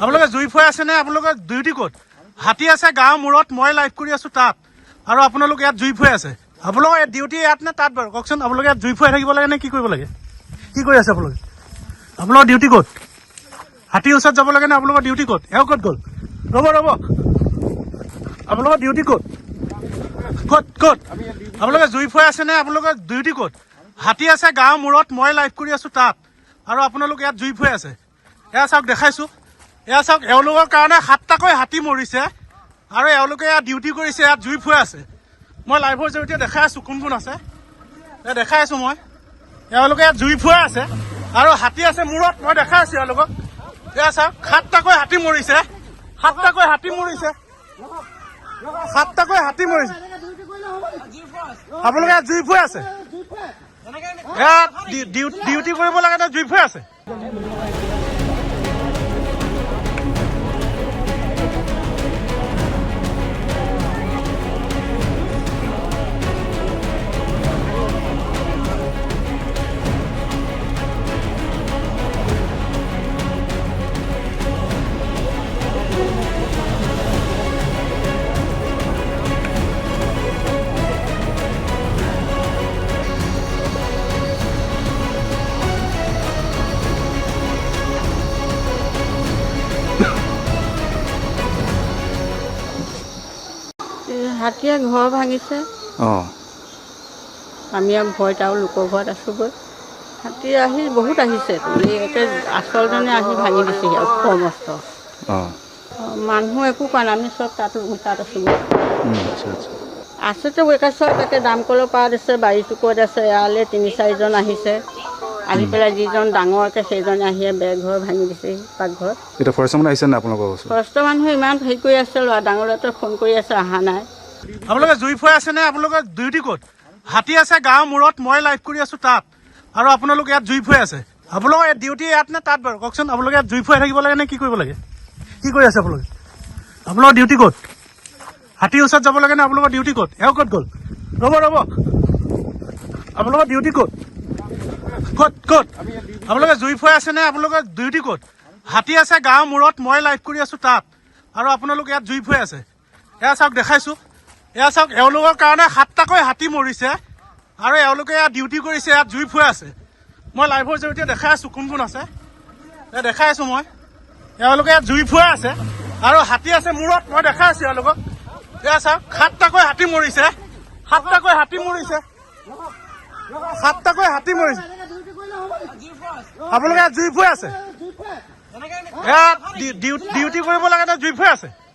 আপোনালোকে জুই ফুৱাই আছে নে? আপোনালোকে ডিউটি ক'ত? হাতী আছে গাঁৱৰ মূৰত, মই লাইভ কৰি আছো তাত, আৰু আপোনালোকে ইয়াত জুই ফুৱাই আছে। আপোনালোকৰ ডিউটি ইয়াত নে তাত বাৰু কওকচোন? আপোনালোকে ইয়াত জুই ফুৱাই থাকিব লাগে নে কি কৰিব লাগে? কি কৰি আছে আপোনালোকে? আপোনালোকৰ ডিউটি ক'ত? হাতীৰ ওচৰত যাব লাগে নে? আপোনালোকৰ ডিউটি ক'ত? এওঁ ক'ত গ'ল? ৰ'ব আপোনালোকৰ ডিউটি ক'ত? ক'ত আপোনালোকে জুই ফুৱাই আছে নে? আপোনালোকৰ ডিউটি ক'ত? হাতী আছে গাঁৱৰ মূৰত, মই লাইভ কৰি আছো তাত, আৰু আপোনালোকে ইয়াত জুই ফুৱাই আছে। এয়া চাওক, দেখাইছো, এয়া চাওক, এওঁলোকৰ কাৰণে 7টাকৈ হাতী মৰিছে, আৰু এওঁলোকে ইয়াত ডিউটি কৰিছে, ইয়াত জুই ফুৱাই আছে। মই লাইভৰ জৰিয়তে দেখাই আছো কোন কোন আছে, দেখাই আছো মই। এওঁলোকে ইয়াত জুই ফুৱাই আছে, আৰু হাতী আছে মূৰত, মই দেখাই আছো এওঁলোকক। এয়া চাওক, 7টাকৈ হাতী মৰিছে, 7টাকৈ হাতী মৰিছে, 7টাকৈ হাতী মৰিছে। আপোনালোকে ইয়াত জুই ফুৱাই আছে, ইয়াত ডিউটি কৰিব লাগে নে জুই ফুৱাই আছে? হাতীয়ে ঘৰ ভাঙিছে। আমি আৰু ভয়ত আৰু লোকৰ ঘৰত আছোগৈ। হাতী আহি বহুত আহিছে, একে আচলজনে আহি ভাঙি দিছেহি আৰু সমস্ত। মানুহ একো কোৱা নাই, আমি চব তাত আছোগৈ। আছেতো একে চব তাকে দামকলৰ পাত আছে, বাৰীটোকত আছে, ইয়ালৈ 3-4জন আহিছে। আহি পেলাই যিজন ডাঙৰকৈ সেইজনে আহি বেৰ ঘৰ ভাঙি দিছেহি, পাকঘৰত। এতিয়া ফৰেষ্টৰ মানুহ আহিছে নে আপোনালোকৰ ওচৰত? ফৰেষ্টৰ মানুহে ইমান হেৰি কৰি আছে, ল'ৰা ডাঙৰ ল'ৰাটোৱে ফোন কৰি আছে, অহা নাই। আপোনালোকে জুই ফুৱাই আছে নে? আপোনালোকৰ ডিউটি ক'ত? হাতী আছে গাঁৱৰ মূৰত, মই লাইভ কৰি আছো তাত, আৰু আপোনালোকে ইয়াত জুই ফুৱাই আছে। আপোনালোকৰ ডিউটি ইয়াত নে তাত বাৰু কওকচোন? আপোনালোকে ইয়াত জুই ফুৱাই থাকিব লাগে নে কি কৰিব লাগে? কি কৰি আছে আপোনালোকে? আপোনালোকৰ ডিউটি ক'ত? হাতীৰ ওচৰত যাব লাগে নে? আপোনালোকৰ ডিউটি ক'ত? এওঁ ক'ত গ'ল? ৰ'ব আপোনালোকৰ ডিউটি ক'ত? আপোনালোকে জুই ফুৱাই আছে নে? আপোনালোকৰ ডিউটি ক'ত? হাতী আছে গাঁৱৰ মূৰত, মই লাইভ কৰি আছো তাত, আৰু আপোনালোকে ইয়াত জুই ফুৱাই আছে। এয়া চাওক, দেখাইছো, এয়া চাওক, এওঁলোকৰ কাৰণে 7টাকৈ হাতী মৰিছে, আৰু এওঁলোকে ইয়াত ডিউটি কৰিছে, ইয়াত জুই ফুৱাই আছে। মই লাইভৰ জৰিয়তে দেখাই আছো কোন কোন আছে, দেখাই আছো মই। এওঁলোকে ইয়াত জুই ফুৱাই আছে, আৰু হাতী আছে মূৰত, মই দেখাই আছো এওঁলোকক। এয়া চাওক, 7টাকৈ হাতী মৰিছে, 7টাকৈ হাতী মৰিছে, 7টাকৈ হাতী মৰিছে। আপোনালোকে ইয়াত জুই ফুৱাই আছে, ইয়াত ডিউটি কৰিব লাগে নে জুই ফুৱাই আছে?